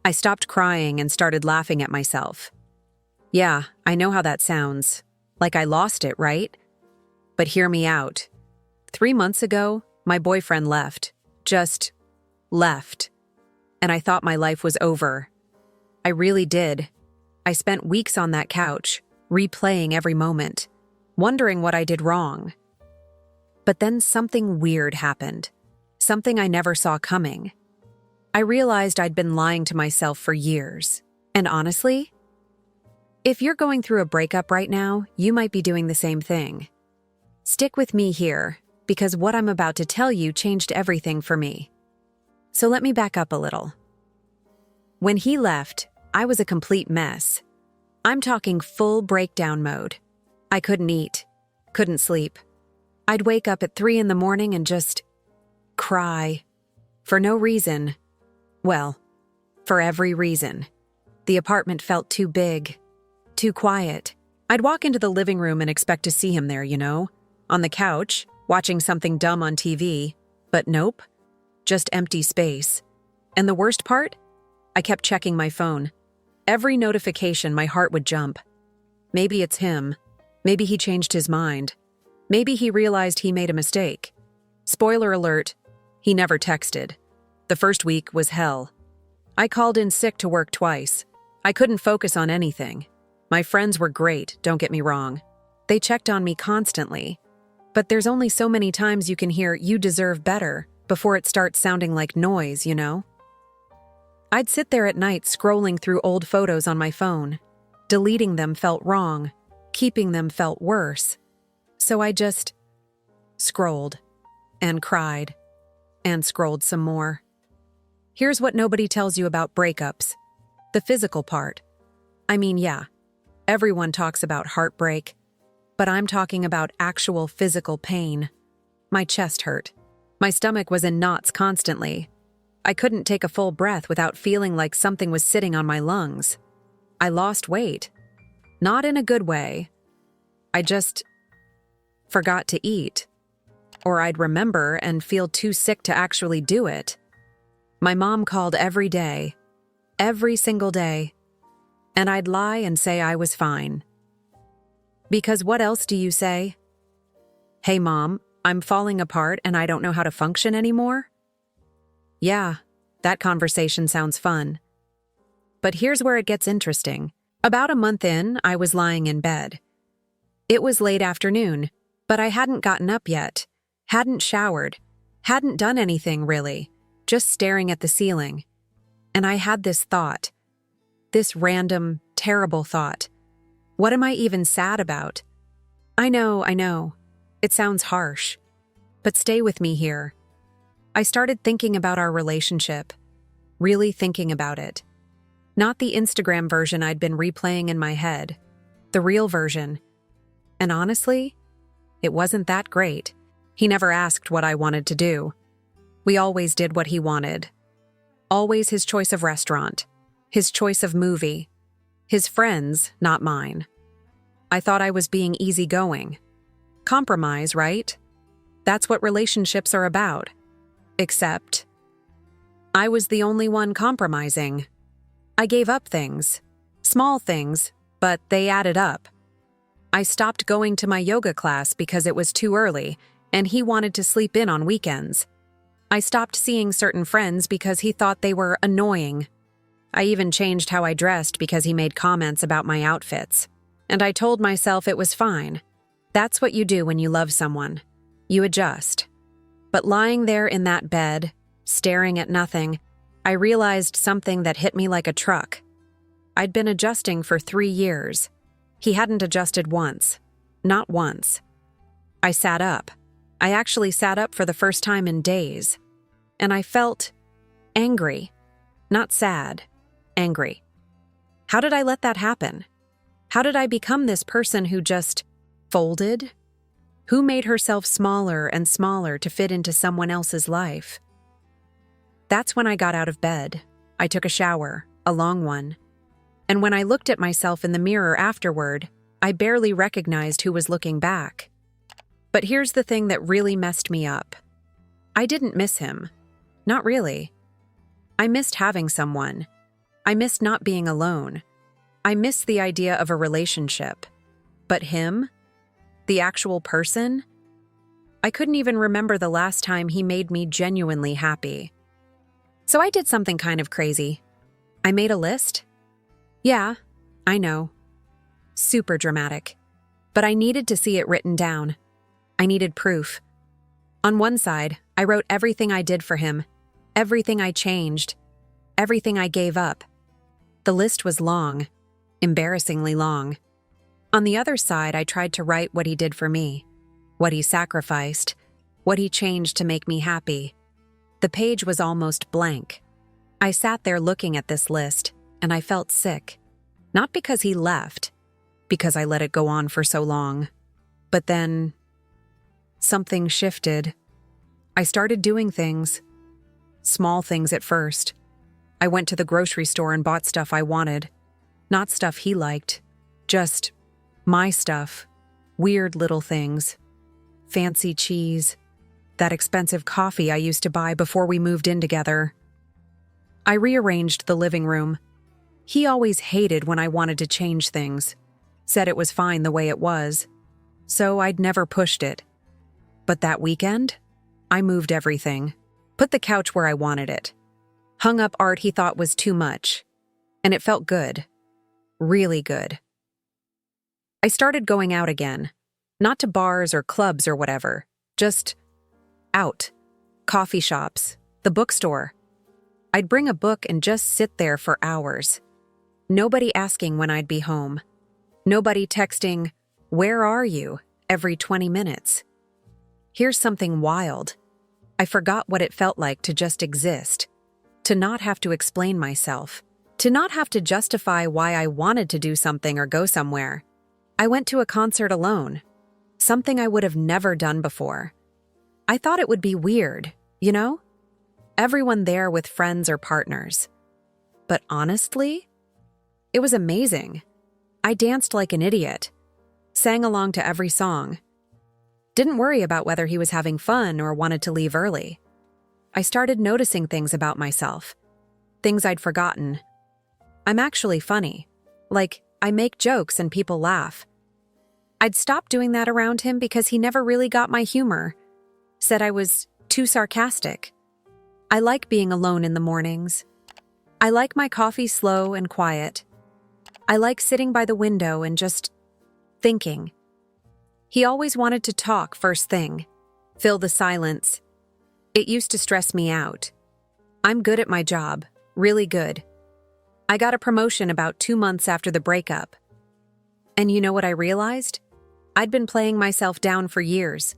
I stopped crying and started laughing at myself. Yeah, I know how that sounds. Like I lost it, right? But hear me out. 3 months ago, my boyfriend left. Just left. And I thought my life was over. I really did. I spent weeks on that couch, replaying every moment, wondering what I did wrong. But then something weird happened. Something I never saw coming. I realized I'd been lying to myself for years. And honestly, if you're going through a breakup right now, you might be doing the same thing. Stick with me here, because what I'm about to tell you changed everything for me. So let me back up a little. When he left, I was a complete mess. I'm talking full breakdown mode. I couldn't eat, couldn't sleep. I'd wake up at 3 in the morning and just cry. For no reason. Well, for every reason. The apartment felt too big, too quiet. I'd walk into the living room and expect to see him there, on the couch, watching something dumb on TV. But nope, just empty space. And the worst part? I kept checking my phone. Every notification, my heart would jump. Maybe it's him. Maybe he changed his mind. Maybe he realized he made a mistake. Spoiler alert, he never texted. The first week was hell. I called in sick to work twice. I couldn't focus on anything. My friends were great, don't get me wrong. They checked on me constantly. But there's only so many times you can hear "you deserve better" before it starts sounding like noise, I'd sit there at night scrolling through old photos on my phone. Deleting them felt wrong. Keeping them felt worse. So I just scrolled and cried and scrolled some more. Here's what nobody tells you about breakups. The physical part. I mean, yeah, everyone talks about heartbreak, but I'm talking about actual physical pain. My chest hurt. My stomach was in knots constantly. I couldn't take a full breath without feeling like something was sitting on my lungs. I lost weight. Not in a good way. I just forgot to eat. Or I'd remember and feel too sick to actually do it. My mom called every day. Every single day. And I'd lie and say I was fine. Because what else do you say? Hey Mom, I'm falling apart and I don't know how to function anymore? Yeah, that conversation sounds fun. But here's where it gets interesting. About a month in, I was lying in bed. It was late afternoon, but I hadn't gotten up yet, hadn't showered, hadn't done anything really, just staring at the ceiling. And I had this thought, this random, terrible thought. What am I even sad about? I know. It sounds harsh. But stay with me here. I started thinking about our relationship. Really thinking about it. Not the Instagram version I'd been replaying in my head. The real version. And honestly, it wasn't that great. He never asked what I wanted to do. We always did what he wanted. Always his choice of restaurant. His choice of movie. His friends, not mine. I thought I was being easygoing. Compromise, right? That's what relationships are about. Except, I was the only one compromising. I gave up things. Small things, but they added up. I stopped going to my yoga class because it was too early, and he wanted to sleep in on weekends. I stopped seeing certain friends because he thought they were annoying. I even changed how I dressed because he made comments about my outfits. And I told myself it was fine. That's what you do when you love someone. You adjust. But lying there in that bed, staring at nothing, I realized something that hit me like a truck. I'd been adjusting for 3 years. He hadn't adjusted once. Not once. I sat up. I actually sat up for the first time in days. And I felt angry. Not sad. Angry. How did I let that happen? How did I become this person who just folded? Who made herself smaller and smaller to fit into someone else's life? That's when I got out of bed. I took a shower, a long one. And when I looked at myself in the mirror afterward, I barely recognized who was looking back. But here's the thing that really messed me up. I didn't miss him. Not really. I missed having someone. I missed not being alone. I missed the idea of a relationship. But him? The actual person? I couldn't even remember the last time he made me genuinely happy. So I did something kind of crazy. I made a list. Yeah, I know. Super dramatic. But I needed to see it written down. I needed proof. On one side, I wrote everything I did for him, everything I changed, everything I gave up. The list was long, embarrassingly long. On the other side, I tried to write what he did for me, what he sacrificed, what he changed to make me happy. The page was almost blank. I sat there looking at this list, and I felt sick. Not because he left, because I let it go on for so long. But then, something shifted. I started doing things. Small things at first. I went to the grocery store and bought stuff I wanted. Not stuff he liked. Just my stuff. Weird little things. Fancy cheese. That expensive coffee I used to buy before we moved in together. I rearranged the living room. He always hated when I wanted to change things. Said it was fine the way it was. So I'd never pushed it. But that weekend, I moved everything. Put the couch where I wanted it. Hung up art he thought was too much. And it felt good. Really good. I started going out again. Not to bars or clubs or whatever. Just out. Coffee shops. The bookstore. I'd bring a book and just sit there for hours. Nobody asking when I'd be home. Nobody texting, "Where are you?" every 20 minutes. Here's something wild. I forgot what it felt like to just exist. To not have to explain myself. To not have to justify why I wanted to do something or go somewhere. I went to a concert alone. Something I would have never done before. I thought it would be weird, you know? Everyone there with friends or partners. But honestly, it was amazing. I danced like an idiot. Sang along to every song. Didn't worry about whether he was having fun or wanted to leave early. I started noticing things about myself. Things I'd forgotten. I'm actually funny. Like, I make jokes and people laugh. I'd stopped doing that around him because he never really got my humor. Said I was too sarcastic. I like being alone in the mornings. I like my coffee slow and quiet. I like sitting by the window and just thinking. He always wanted to talk first thing, fill the silence. It used to stress me out. I'm good at my job, really good. I got a promotion about 2 months after the breakup. And you know what I realized? I'd been playing myself down for years.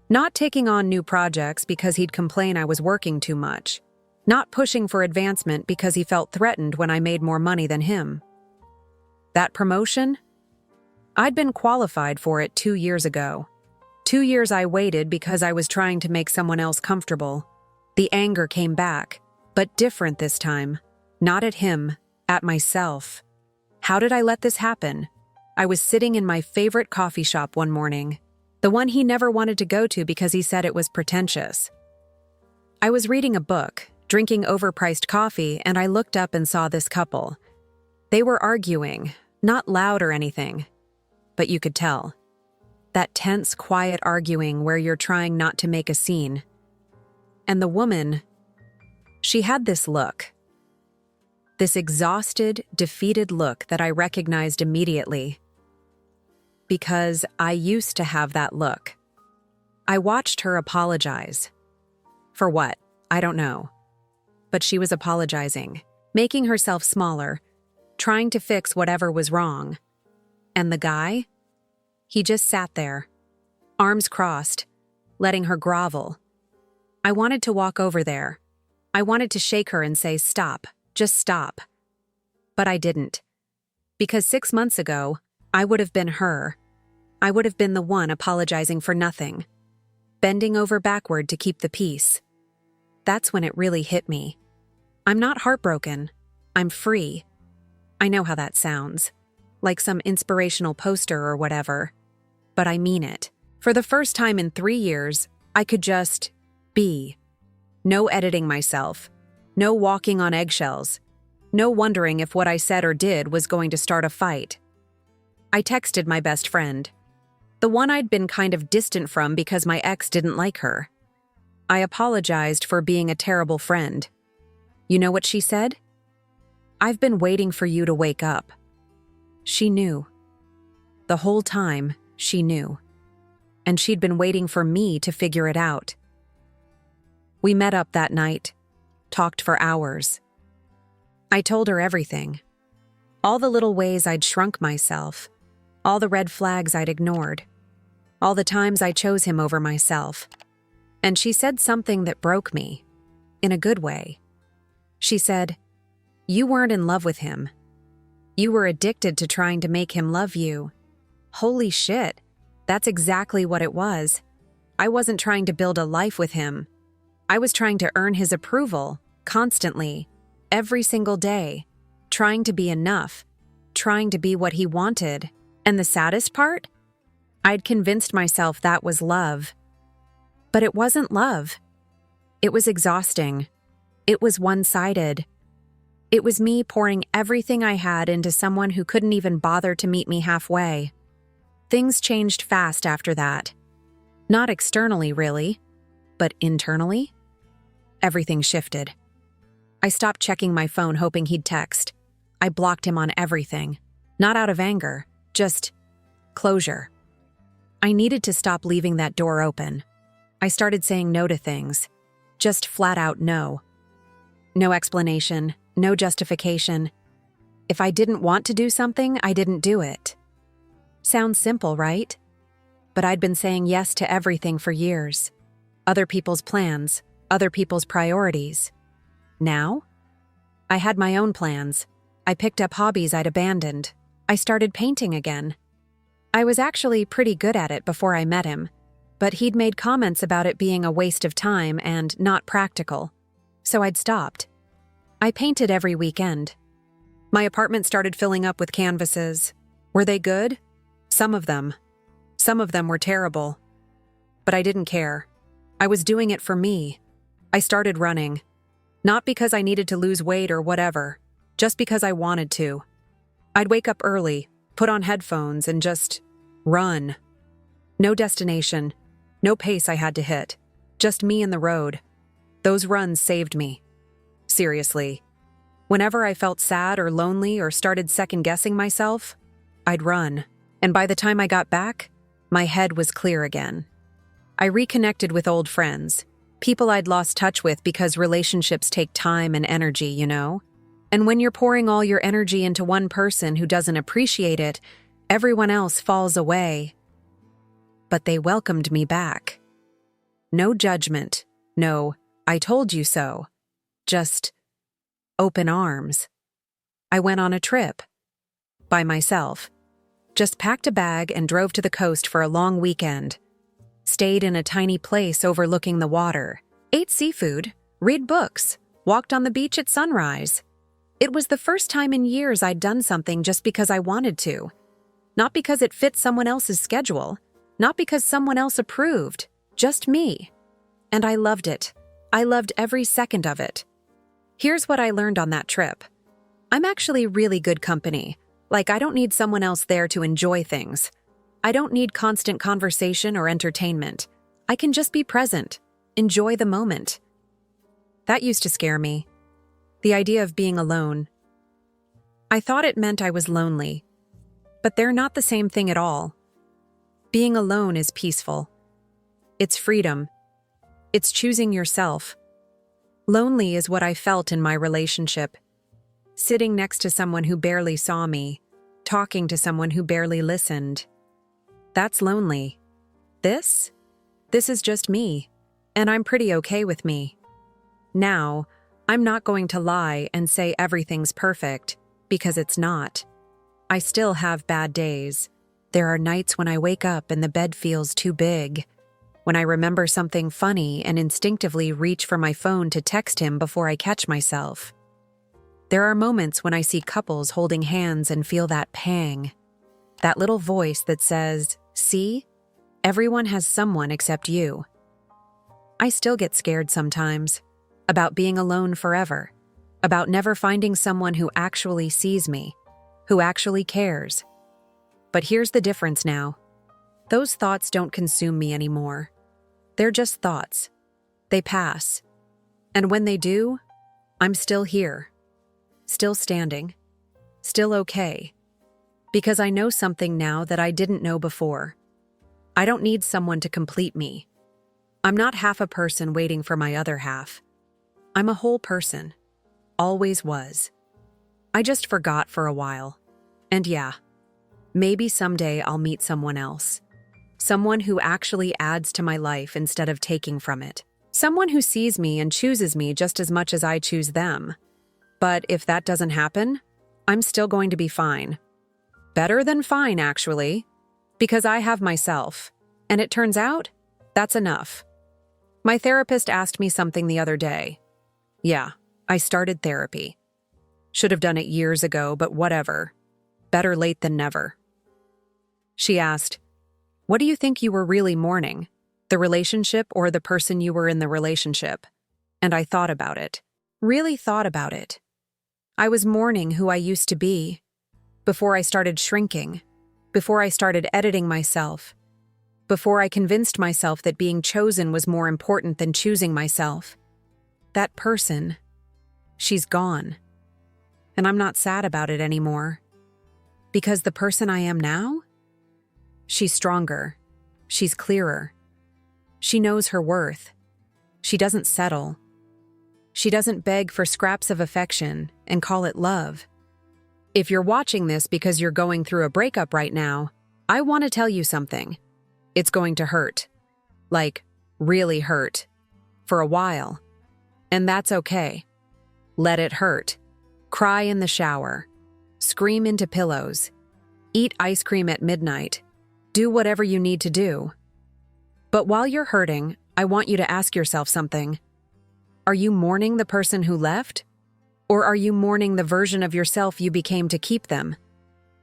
Not taking on new projects because he'd complain I was working too much. Not pushing for advancement because he felt threatened when I made more money than him. That promotion? I'd been qualified for it 2 years ago. 2 years I waited because I was trying to make someone else comfortable. The anger came back, but different this time. Not at him, at myself. How did I let this happen? I was sitting in my favorite coffee shop one morning. The one he never wanted to go to because he said it was pretentious. I was reading a book, drinking overpriced coffee, and I looked up and saw this couple. They were arguing, not loud or anything, but you could tell. That tense, quiet arguing where you're trying not to make a scene. And the woman, she had this look. This exhausted, defeated look that I recognized immediately. Because I used to have that look. I watched her apologize. For what? I don't know. But she was apologizing, making herself smaller, trying to fix whatever was wrong. And the guy? He just sat there, arms crossed, letting her grovel. I wanted to walk over there. I wanted to shake her and say, "Stop, just stop." But I didn't. Because 6 months ago, I would have been her. I would have been the one apologizing for nothing, bending over backward to keep the peace. That's when it really hit me. I'm not heartbroken. I'm free. I know how that sounds, like some inspirational poster or whatever, but I mean it. For the first time in 3 years, I could just be. No editing myself. No walking on eggshells. no wondering if what I said or did was going to start a fight. I texted my best friend, the one I'd been kind of distant from because my ex didn't like her. I apologized for being a terrible friend. You know what she said? "I've been waiting for you to wake up." She knew. The whole time, she knew. And she'd been waiting for me to figure it out. We met up that night, talked for hours. I told her everything. All the little ways I'd shrunk myself, all the red flags I'd ignored, all the times I chose him over myself. And she said something that broke me, in a good way. She said, "You weren't in love with him. You were addicted to trying to make him love you." Holy shit, that's exactly what it was. I wasn't trying to build a life with him. I was trying to earn his approval, constantly, every single day, trying to be enough, trying to be what he wanted. And the saddest part? I'd convinced myself that was love. But it wasn't love. It was exhausting. It was one-sided. It was me pouring everything I had into someone who couldn't even bother to meet me halfway. Things changed fast after that. Not externally, really, but internally. Everything shifted. I stopped checking my phone hoping he'd text. I blocked him on everything. Not out of anger, just closure. I needed to stop leaving that door open. I started saying no to things. Just flat out no. No explanation, no justification. If I didn't want to do something, I didn't do it. Sounds simple, right? But I'd been saying yes to everything for years. Other people's plans, other people's priorities. Now? I had my own plans. I picked up hobbies I'd abandoned. I started painting again. I was actually pretty good at it before I met him, but he'd made comments about it being a waste of time and not practical, so I'd stopped. I painted every weekend. My apartment started filling up with canvases. Were they good? Some of them. Some of them were terrible. But I didn't care. I was doing it for me. I started running. Not because I needed to lose weight or whatever, just because I wanted to. I'd wake up early, put on headphones, and just run. No destination, no pace I had to hit. Just me and the road. Those runs saved me. Seriously. Whenever I felt sad or lonely or started second-guessing myself, I'd run. And by the time I got back, my head was clear again. I reconnected with old friends, people I'd lost touch with because relationships take time and energy, you know? And when you're pouring all your energy into one person who doesn't appreciate it, everyone else falls away. But they welcomed me back. No judgment, no, "I told you so." Just open arms. I went on a trip. By myself. Just packed a bag and drove to the coast for a long weekend. Stayed in a tiny place overlooking the water. Ate seafood, read books, walked on the beach at sunrise. It was the first time in years I'd done something just because I wanted to. Not because it fit someone else's schedule. Not because someone else approved. Just me. And I loved it. I loved every second of it. Here's what I learned on that trip. I'm actually really good company. Like, I don't need someone else there to enjoy things. I don't need constant conversation or entertainment. I can just be present. Enjoy the moment. That used to scare me. The idea of being alone. I thought it meant I was lonely. But they're not the same thing at all. Being alone is peaceful. It's freedom. It's choosing yourself. Lonely is what I felt in my relationship. Sitting next to someone who barely saw me, talking to someone who barely listened. That's lonely. This is just me, and I'm pretty okay with me. Now, I'm not going to lie and say everything's perfect, because it's not. I still have bad days. There are nights when I wake up and the bed feels too big. When I remember something funny and instinctively reach for my phone to text him before I catch myself. There are moments when I see couples holding hands and feel that pang. That little voice that says, "See? Everyone has someone except you." I still get scared sometimes. About being alone forever. about never finding someone who actually sees me, who actually cares. But here's the difference now. Those thoughts don't consume me anymore. They're just thoughts. They pass. And when they do, I'm still here, still standing, still okay. Because I know something now that I didn't know before. I don't need someone to complete me. I'm not half a person waiting for my other half. I'm a whole person. Always was. I just forgot for a while. And yeah, maybe someday I'll meet someone else. Someone who actually adds to my life instead of taking from it. Someone who sees me and chooses me just as much as I choose them. But if that doesn't happen, I'm still going to be fine. Better than fine, actually. Because I have myself. And it turns out, that's enough. My therapist asked me something the other day. Yeah, I started therapy. Should have done it years ago, but whatever. Better late than never. She asked, "What do you think you were really mourning? The relationship or the person you were in the relationship?" And I thought about it. Really thought about it. I was mourning who I used to be. Before I started shrinking. Before I started editing myself. Before I convinced myself that being chosen was more important than choosing myself. That person, she's gone. And I'm not sad about it anymore. Because the person I am now? She's stronger. She's clearer. She knows her worth. She doesn't settle. She doesn't beg for scraps of affection and call it love. If you're watching this because you're going through a breakup right now, I want to tell you something. It's going to hurt. Like, really hurt. For a while. And that's okay. Let it hurt. Cry in the shower. Scream into pillows. Eat ice cream at midnight. Do whatever you need to do. But while you're hurting, I want you to ask yourself something. Are you mourning the person who left? Or are you mourning the version of yourself you became to keep them?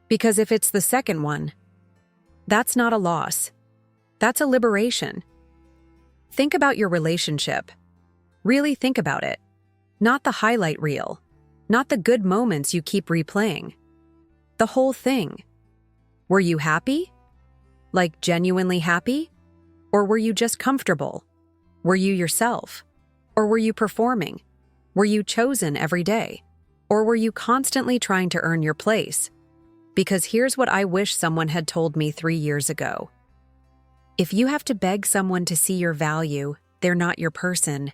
Because if it's the second one, that's not a loss. That's a liberation. Think about your relationship. Really think about it. Not the highlight reel. Not the good moments you keep replaying. The whole thing. Were you happy? Like genuinely happy? Or were you just comfortable? Were you yourself? Or were you performing? Were you chosen every day? Or were you constantly trying to earn your place? Because here's what I wish someone had told me 3 years ago. If you have to beg someone to see your value, they're not your person.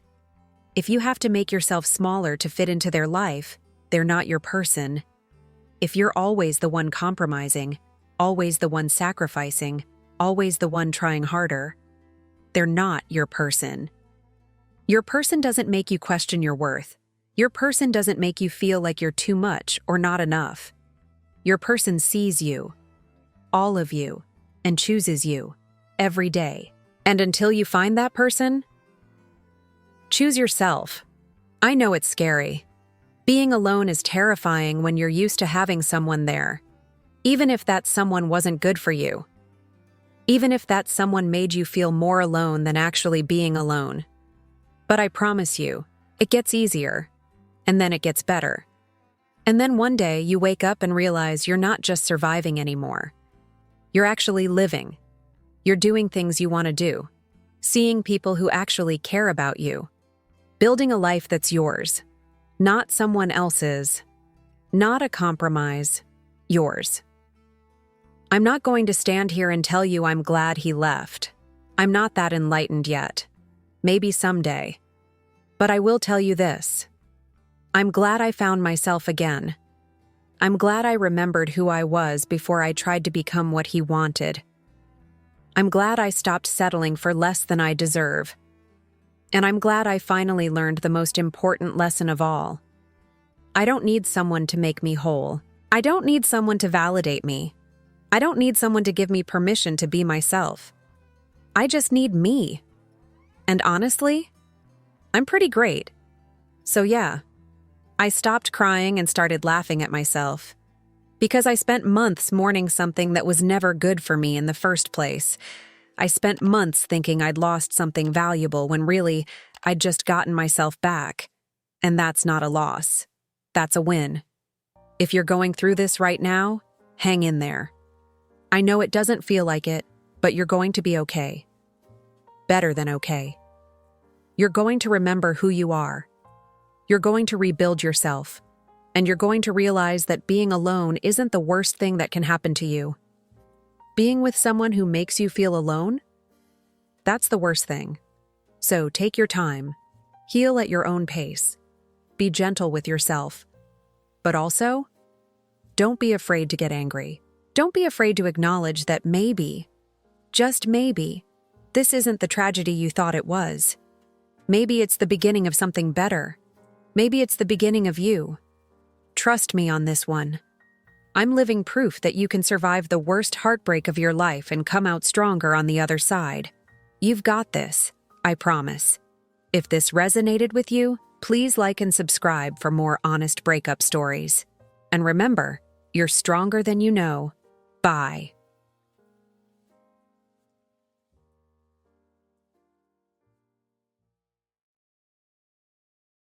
If you have to make yourself smaller to fit into their life, they're not your person. If you're always the one compromising, always the one sacrificing, always the one trying harder, they're not your person. Your person doesn't make you question your worth. Your person doesn't make you feel like you're too much or not enough. Your person sees you, all of you, and chooses you, every day. And until you find that person, choose yourself. I know it's scary. Being alone is terrifying when you're used to having someone there. Even if that someone wasn't good for you. Even if that someone made you feel more alone than actually being alone. But I promise you, it gets easier. And then it gets better. And then one day you wake up and realize you're not just surviving anymore. You're actually living. You're doing things you want to do. Seeing people who actually care about you. Building a life that's yours. Not someone else's. Not a compromise. Yours. I'm not going to stand here and tell you I'm glad he left. I'm not that enlightened yet. Maybe someday. But I will tell you this. I'm glad I found myself again. I'm glad I remembered who I was before I tried to become what he wanted. I'm glad I stopped settling for less than I deserve. And I'm glad I finally learned the most important lesson of all. I don't need someone to make me whole. I don't need someone to validate me. I don't need someone to give me permission to be myself. I just need me. And honestly, I'm pretty great. So yeah, I stopped crying and started laughing at myself. Because I spent months mourning something that was never good for me in the first place. I spent months thinking I'd lost something valuable when really, I'd just gotten myself back. And that's not a loss. That's a win. If you're going through this right now, hang in there. I know it doesn't feel like it, but you're going to be okay. Better than okay. You're going to remember who you are. You're going to rebuild yourself. And you're going to realize that being alone isn't the worst thing that can happen to you. Being with someone who makes you feel alone? That's the worst thing. So take your time. Heal at your own pace. Be gentle with yourself. But also, don't be afraid to get angry. Don't be afraid to acknowledge that maybe, just maybe, this isn't the tragedy you thought it was. Maybe it's the beginning of something better. Maybe it's the beginning of you. Trust me on this one. I'm living proof that you can survive the worst heartbreak of your life and come out stronger on the other side. You've got this, I promise. If this resonated with you, please like and subscribe for more honest breakup stories. And remember, you're stronger than you know. Bye.